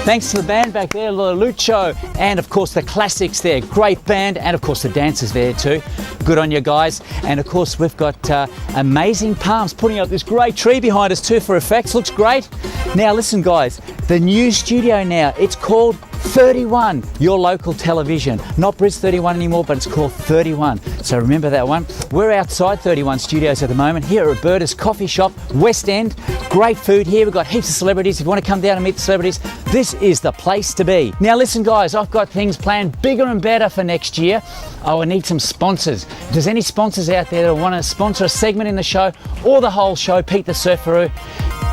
Thanks to the band back there, Lucho, and of course the classics there. Great band, and of course the dancers there too. Good on you guys. And of course we've got Amazing Palms putting up this great tree behind us too for effects. Looks great. Now listen guys, the new studio now, it's called 31, your local television. Not Bris 31 anymore, but it's called 31. So remember that one. We're outside 31 Studios at the moment, here at Roberta's Coffee Shop, West End. Great food here. We've got heaps of celebrities. If you want to come down and meet the celebrities, this is the place to be. Now listen guys, I've got things planned bigger and better for next year. Oh, I need some sponsors. If there's any sponsors out there that want to sponsor a segment in the show or the whole show, Pete the Surfaroo,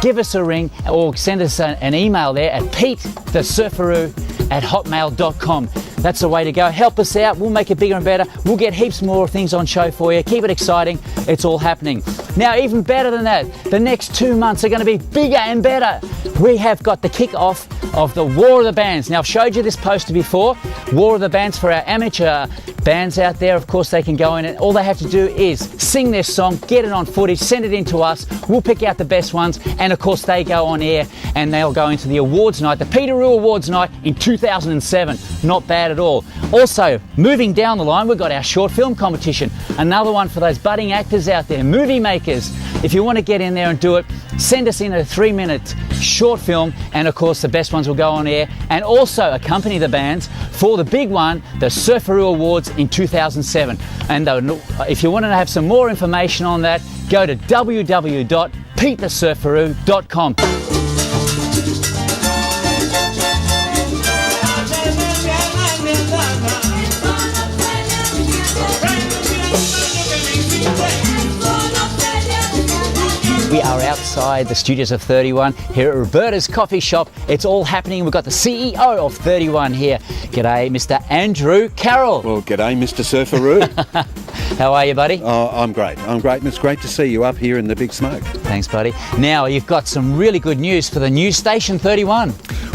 give us a ring or send us an email there at petethesurfaroo@hotmail.com. That's the way to go. Help us out. We'll make it bigger and better. We'll get heaps more things on show for you. Keep it exciting. It's all happening. Now, even better than that, the next 2 months are going to be bigger and better. We have got the kick-off of the War of the Bands. Now, I've showed you this poster before. War of the Bands for our amateur bands out there. Of course, they can go in and all they have to do is sing their song, get it on footage, send it in to us. We'll pick out the best ones. And of course, they go on air and they'll go into the awards night, the Peteroo Awards night in 2007. Not bad at all. Also, moving down the line, we've got our short film competition. Another one for those budding actors out there, movie makers. If you want to get in there and do it, send us in a 3-minute short film, and of course the best ones will go on air and also accompany the bands for the big one, the Surfaroo Awards in 2007. And if you want to have some more information on that, go to www.petethesurfaroo.com. We are outside the studios of 31 here at Roberta's Coffee Shop. It's all happening. We've got the CEO of 31 here. G'day, Mr. Andrew Carroll. Well, g'day, Mr. Surfaroo. How are you, buddy? Oh, I'm great. I'm great, and it's great to see you up here in the big smoke. Thanks, buddy. Now, you've got some really good news for the new station 31.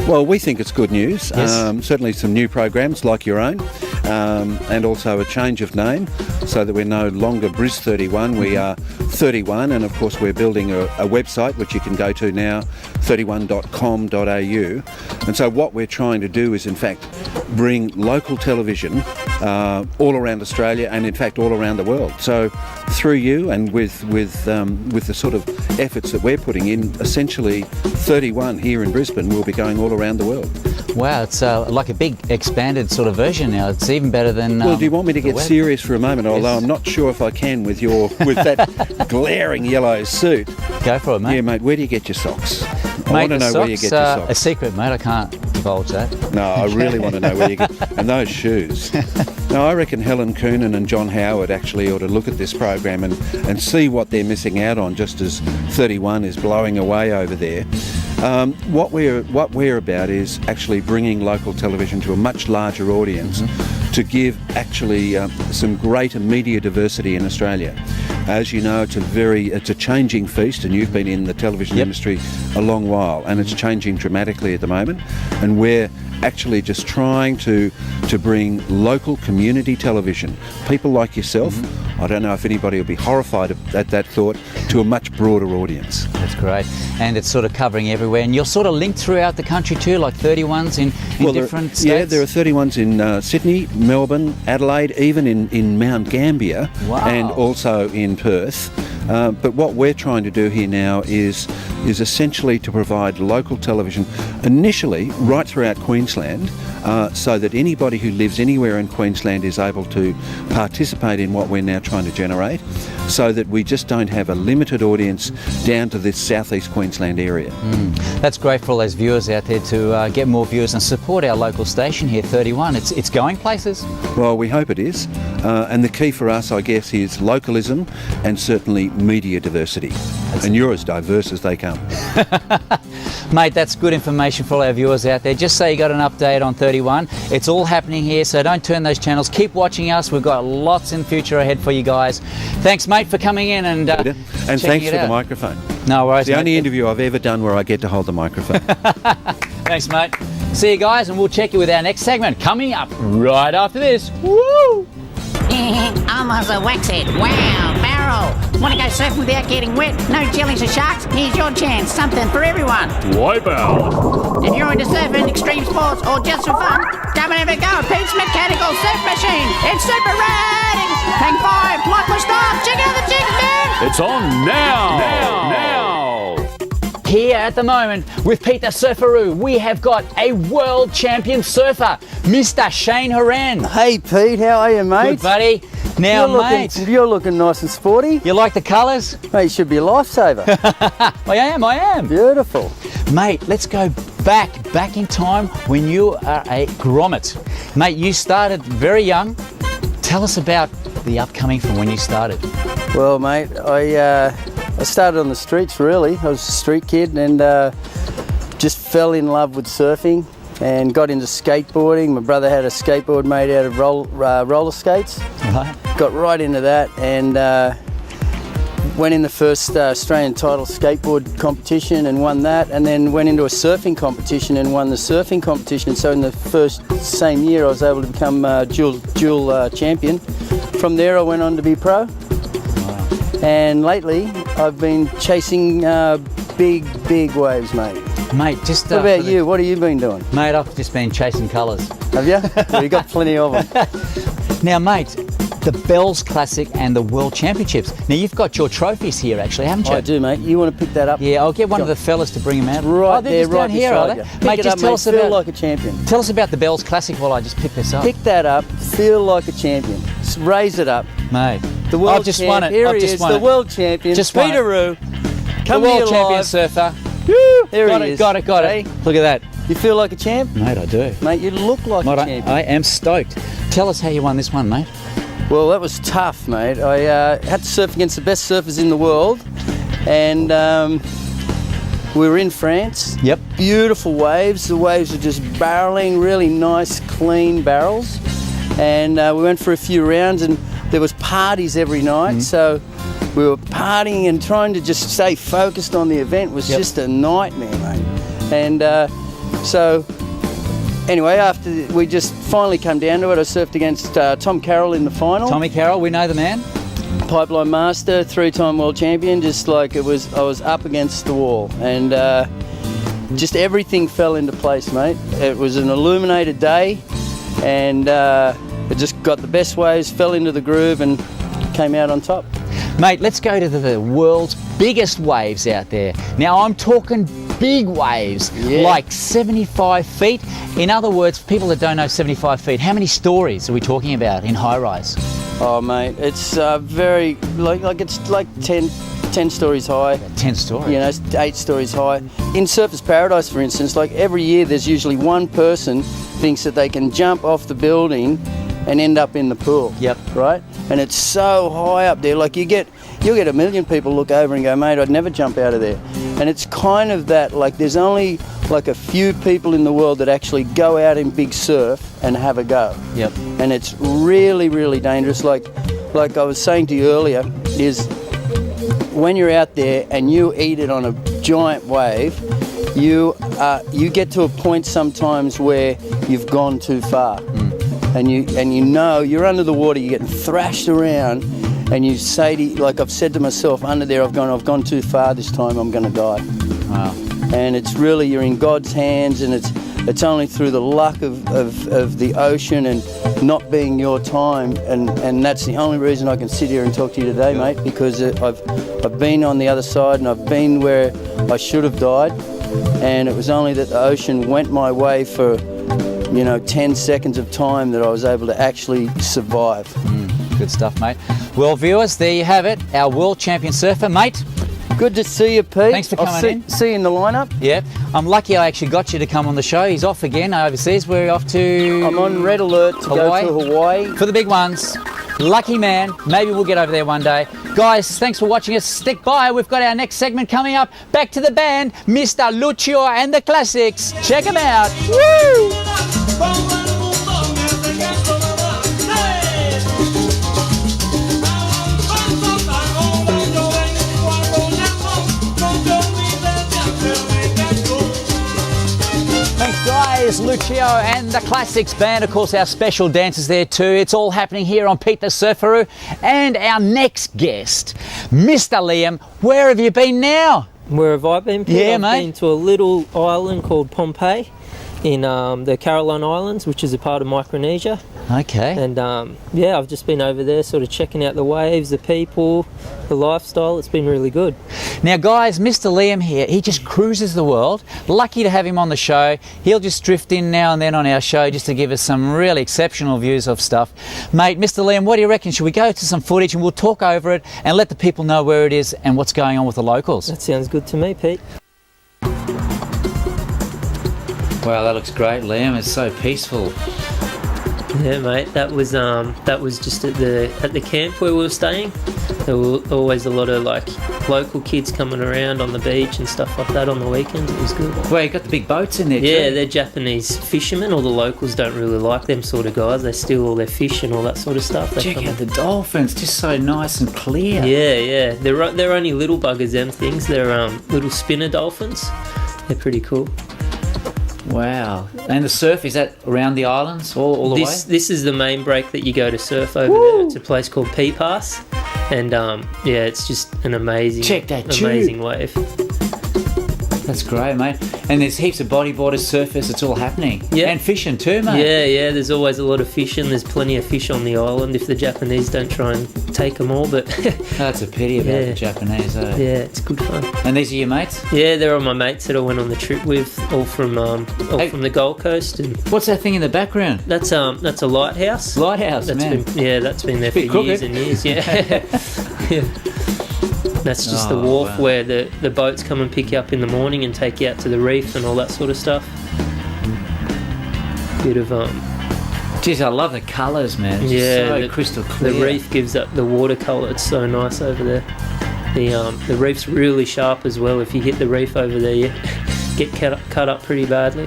Well, we think it's good news. Yes. Certainly some new programs like your own, and also a change of name so that we're no longer Bris 31, we are 31, and of course we're building a website which you can go to now, 31.com.au. And so what we're trying to do is in fact bring local television all around Australia and in fact all around the world. So through you and with the sort of efforts that we're putting in, essentially 31 here in Brisbane will be going all around the world. Wow, it's like a big expanded sort of version now. It's even better than. Well, do you want me to get serious for a moment? Although I'm not sure if I can with that glaring yellow suit. Go for it, mate. Yeah, mate. Where do you get your socks? I Mate, want to know where you get your socks. A secret, mate. I can't divulge that. No, I really want to know where you get. And those shoes. No, I reckon Helen Coonan and John Howard actually ought to look at this program and see what they're missing out on, just as 31 is blowing away over there. What we're about is actually bringing local television to a much larger audience, to give actually some greater media diversity in Australia. As you know, it's a changing feast, and you've been in the television industry a long while, and it's changing dramatically at the moment. And we're actually just trying to bring local community television, people like yourself. I don't know if anybody will be horrified at that thought, to a much broader audience. That's great. And it's sort of covering everywhere. And you're sort of linked throughout the country too, like 31s in different states? Yeah, there are 31s in Sydney, Melbourne, Adelaide, even in Mount Gambier. Wow. And also in Perth. But what we're trying to do here now is essentially to provide local television initially right throughout Queensland, so that anybody who lives anywhere in Queensland is able to participate in what we're now trying to generate, so that we just don't have a limited audience down to this southeast Queensland area. That's great for all those viewers out there to get more viewers and support our local station here, 31. It's going places. Well, we hope it is. And the key for us, I guess, is localism and certainly media diversity. And you're as diverse as they come. Mate, that's good information for all our viewers out there. Just so you got an update on 31. It's all happening here, so don't turn those channels. Keep watching us. We've got lots in the future ahead for you guys. Thanks, mate, for coming in and thanks for the microphone. No worries. It's the only interview I've ever done where I get to hold the microphone. Thanks, mate. See you guys, and we'll check you with our next segment coming up right after this. Woo! Almost a waxhead. Wow, barrel. Want to go surfing without getting wet? No jellies or sharks? Here's your chance. Something for everyone. Wipeout. If you're into surfing, extreme sports, or just for fun, come and have a go at Pete's Mechanical Surf Machine. It's super riding. Hang 5, lock push stop. Check out the jigs, man. It's on now. Now. Here at the moment with Peter Surfaroo, we have got a world champion surfer, Mr. Cheyne Horan. Hey Pete, how are you, mate? Good, buddy. Now, mate, you're looking nice and sporty. you like the colours? Mate, you should be a lifesaver. I am. Beautiful. Mate, let's go back in time when you are a grommet. Mate, you started very young. Tell us about the upcoming from when you started. Well, mate, I started on the streets, really. I was a street kid and just fell in love with surfing and got into skateboarding. My brother had a skateboard made out of roller skates. Right. Got right into that and went in the first Australian title skateboard competition and won that, and then went into a surfing competition and won the surfing competition. And so in the same year I was able to become dual champion. From there I went on to be pro. And lately, I've been chasing big waves, mate. Mate, just... What about you? What have you been doing? Mate, I've just been chasing colours. Have you? Well, you got plenty of them. Now, mate, the Bells Classic and the World Championships. Now, you've got your trophies here, actually, haven't you? I do, mate. You want to pick that up? Yeah, I'll get one of the fellas to bring them out. Right they're there, just right down here, are beside they? you. Pick Mate, it just up, tell mate. us Feel about... like a champion. Tell us about the Bells Classic while I just pick this up. Pick that up. Feel like a champion. Raise it up. Mate, The world I've just champ. won it. Here I've he just is, won the it. world champion. Just won it. Peteroo. The Come to world you champion live. surfer. There Got he it, is. got it. Hey, Look at that. you feel like a champ? Mate, I do. Mate, you look like Mate, a champion. I am stoked. Tell us how you won this one, mate. Well, that was tough, mate. I had to surf against the best surfers in the world, and we were in France. Yep. Beautiful waves. The waves were just barreling, really nice, clean barrels. And we went for a few rounds, and there was parties every night. So we were partying and trying to just stay focused on the event was just a nightmare, mate. And so anyway, after we just finally come down to it, I surfed against Tom Carroll in the final. Tommy Carroll, we know the man. Pipeline master, 3-time world champion. Just like I was up against the wall, and just everything fell into place, mate. It was an illuminated day, and it just got the best waves, fell into the groove, and came out on top. Mate, let's go to the world's biggest waves out there. Now, I'm talking big waves, like 75 feet. In other words, people that don't know 75 feet, how many stories are we talking about in high rise? Oh, mate, it's very, it's like 10 stories high. 10 stories? You know, 8 stories high. In Surfers Paradise, for instance, like every year there's usually one person thinks that they can jump off the building and end up in the pool. Yep. Right? And it's so high up there, like you'll get a million people look over and go, mate, I'd never jump out of there. And it's kind of that, like there's only like a few people in the world that actually go out in big surf and have a go. Yep. And it's really, really dangerous. Like I was saying to you earlier, is when you're out there and you eat it on a giant wave, you get to a point sometimes where you've gone too far. And you know you're under the water, you're getting thrashed around, and you say to, like I've said to myself, under there I've gone too far this time, I'm going to die. Wow. And it's really, you're in God's hands, and it's only through the luck of the ocean and not being your time, and that's the only reason I can sit here and talk to you today, mate, because I've been on the other side and I've been where I should have died, and it was only that the ocean went my way for 10 seconds of time that I was able to actually survive. Good stuff, mate. Well, viewers, there you have it. Our world champion surfer, mate. Good to see you, Pete. Thanks for coming in. See you in the lineup. Yeah, I'm lucky I actually got you to come on the show. He's off again overseas. We're off to... I'm on red alert to Hawaii. go to Hawaii. For the big ones. Lucky man. Maybe we'll get over there one day. Guys, thanks for watching us. Stick by. We've got our next segment coming up. Back to the band, Mr. Lucio and the Classics. Check them out. Woo! Thanks, guys. Lucio and the Classics Band, of course, our special dancers there too. It's all happening here on Pete the Surfaroo. And our next guest, Mr. Liam, where have you been now? Where have I been, Pete? Yeah, I've mate. been to a little island called Pompeii in the Caroline Islands, which is a part of Micronesia. Okay. And yeah, I've just been over there sort of checking out the waves, the people, the lifestyle. It's been really good. Now, guys, Mr. Liam here, he just cruises the world. Lucky to have him on the show. He'll just drift in now and then on our show just to give us some really exceptional views of stuff. Mate, Mr. Liam, what do you reckon? Should we go to some footage and we'll talk over it and let the people know where it is and what's going on with the locals? That sounds good to me, Pete. Wow, that looks great, Liam. It's so peaceful. Yeah, mate. That was just at the camp where we were staying. There were always a lot of like local kids coming around on the beach and stuff like that on the weekends. It was good. Well, you got the big boats in there too. Yeah, they're Japanese fishermen. All the locals don't really like them sort of guys. They steal all their fish and all that sort of stuff. They Check come out the dolphins, just so nice and clear. Yeah. They're only little buggers, them things. They're little spinner dolphins. They're pretty cool. Wow. And the surf, is that around the islands all the way? This is the main break that you go to surf over there. It's a place called P Pass. And yeah, it's just an amazing wave. That's great, mate. And there's heaps of bodyboarders, surfers, it's all happening. Yeah. And fishing too, mate. Yeah, there's always a lot of fishing. There's plenty of fish on the island if the Japanese don't try and take them all, but That's a pity about the Japanese, eh? yeah, it's good fun. And these are your mates? Yeah, they're all my mates that I went on the trip with, all from the Gold Coast. And What's that thing in the background? that's a lighthouse. Lighthouse, That's man. that's been there for Bit crooked. years and years. Yeah. Yeah. That's just the wharf wow. where the boats come and pick you up in the morning and take you out to the reef and all that sort of stuff. Bit of Jeez, I love the colours, man. It's just so crystal clear. The reef gives up the watercolour. It's so nice over there. The reef's really sharp as well. If you hit the reef over there, you get cut up pretty badly.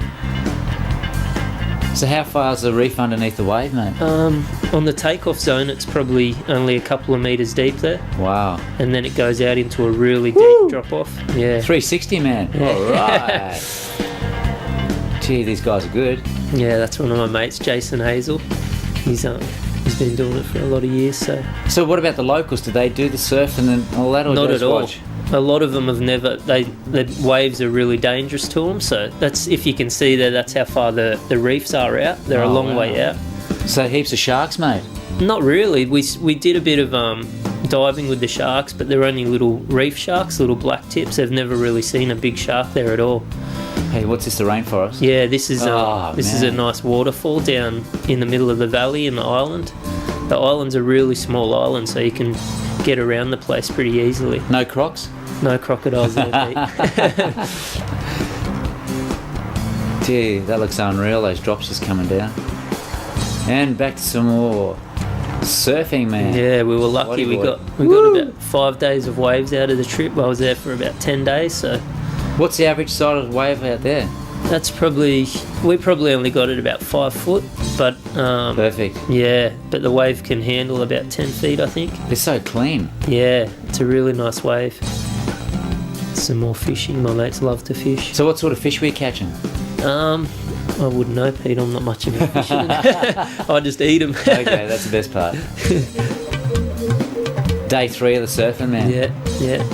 So how far is the reef underneath the wave, mate? On the takeoff zone, it's probably only a couple of metres deep there, Wow. and then it goes out into a really deep drop-off. Yeah. 360, man. All right. Gee, these guys are good. Yeah, that's one of my mates, Jason Hazel. He's been doing it for a lot of years. So what about the locals? Do they do the surf and then all that, or Not just at all. watch? A lot of them have never. The waves are really dangerous to them. So that's, if you can see there, that's how far the reefs are out. They're a long way out. So heaps of sharks, mate. Not really. We did a bit of diving with the sharks, but they're only little reef sharks, little black tips. They've never really seen a big shark there at all. Hey, what's this, the rainforest? Yeah, this is man. a nice waterfall down in the middle of the valley in the island. The island's a really small island, so you can get around the place pretty easily. No crocs? No crocodiles there, Pete. Gee, that looks unreal, those drops just coming down. And back to some more surfing, man. Yeah, we were lucky. We got about 5 days of waves out of the trip. I was there for about 10 days, so What's the average size of wave out there? we probably only got it about 5 foot, but Perfect. yeah, but the wave can handle about 10 feet, I think. They're so clean. Yeah, it's a really nice wave. Some more fishing. My mates love to fish. So what sort of fish were you catching? I wouldn't know, Pete. I'm not much of a fisherman. I just eat them. Okay, that's the best part. Day 3 of the surfing, man. Yeah.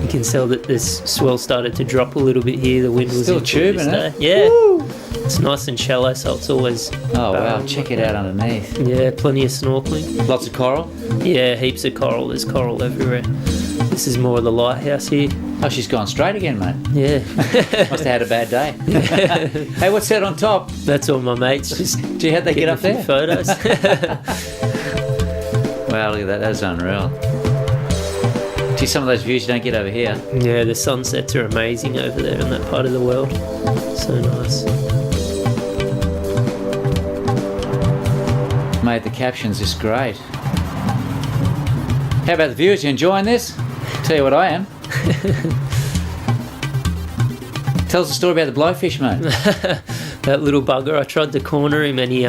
You can tell that this swell started to drop a little bit here. The wind was Still in tubing, this eh? day. Yeah. Woo! It's nice and shallow, so it's always. Oh wow, check it out underneath. Yeah, plenty of snorkeling. Lots of coral? Yeah, heaps of coral. There's coral everywhere. This is more of the lighthouse here. Oh, she's gone straight again, mate. Yeah. Must have had a bad day. Hey, what's that on top? That's all my mates. Just Gee, how'd they get up getting a few there? photos. Wow, look at that. That's unreal. Gee, some of those views you don't get over here. Yeah, the sunsets are amazing over there in that part of the world. So nice. Mate, the caption's just great. How about the viewers? You enjoying this? Tell you what I am. Tell us a story about the blowfish, mate. That little bugger, I tried to corner him and he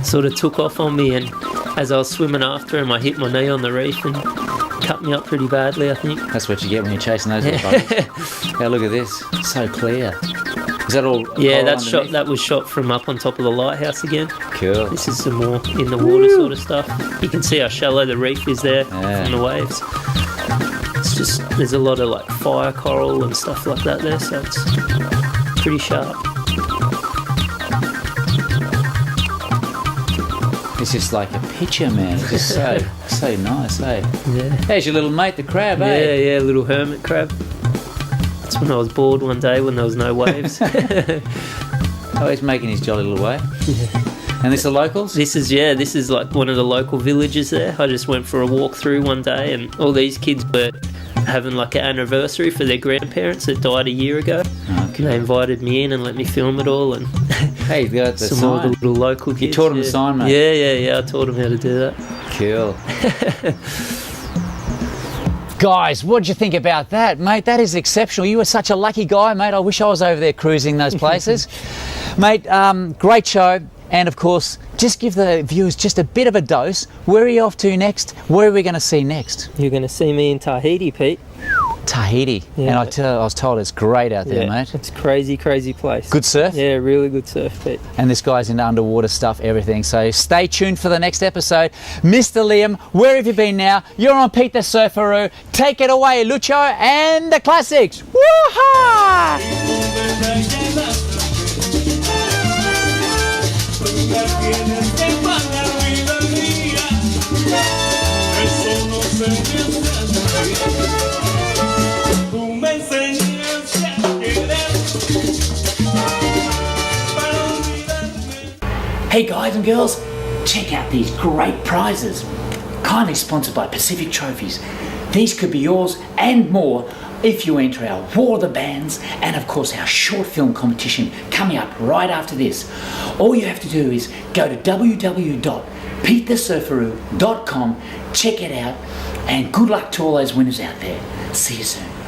sort of took off on me, and as I was swimming after him I hit my knee on the reef and cut me up pretty badly, I think. That's what you get when you're chasing those little buggers. Now look at this. So clear. Is that all? Yeah, coral that's shot. underneath? That was shot from up on top of the lighthouse again. Cool. This is some more in the water sort of stuff. You can see how shallow the reef is there Yeah. from the waves. It's just there's a lot of like fire coral and stuff like that there, so it's pretty sharp. It's just like a picture, man. It's just so nice, eh? Yeah. There's your little mate, the crab, Yeah, eh? yeah, little hermit crab. That's when I was bored one day when there was no waves. Oh, he's making his jolly little way. And this the locals? This is like one of the local villages there. I just went for a walk through one day and all these kids were having like an anniversary for their grandparents that died a year ago. Okay. They invited me in and let me film it all and Hey, you got the some more sign. little local kids. You taught them yeah. the sign, mate? Yeah, I taught them how to do that. Cool. Guys, what did you think about that, mate? That is exceptional. You were such a lucky guy, mate. I wish I was over there cruising those places. Mate, great show. And of course, just give the viewers just a bit of a dose. Where are you off to next? Where are we going to see next? You're going to see me in Tahiti, Pete. Tahiti. Yeah. And I was told it's great out there, mate. It's a crazy place. Good surf? Yeah, really good surf, Pete. And this guy's into underwater stuff, everything. So stay tuned for the next episode. Mr. Liam, where have you been now? You're on Pete the Surfaroo. Take it away, Lucho, and the classics. Woo-ha! Hey guys and girls, check out these great prizes. Kindly sponsored by Pacific Trophies. These could be yours and more if you enter our War of the Bands and of course our short film competition coming up right after this. All you have to do is go to www.petethesurfaroo.com, check it out, and good luck to all those winners out there. See you soon.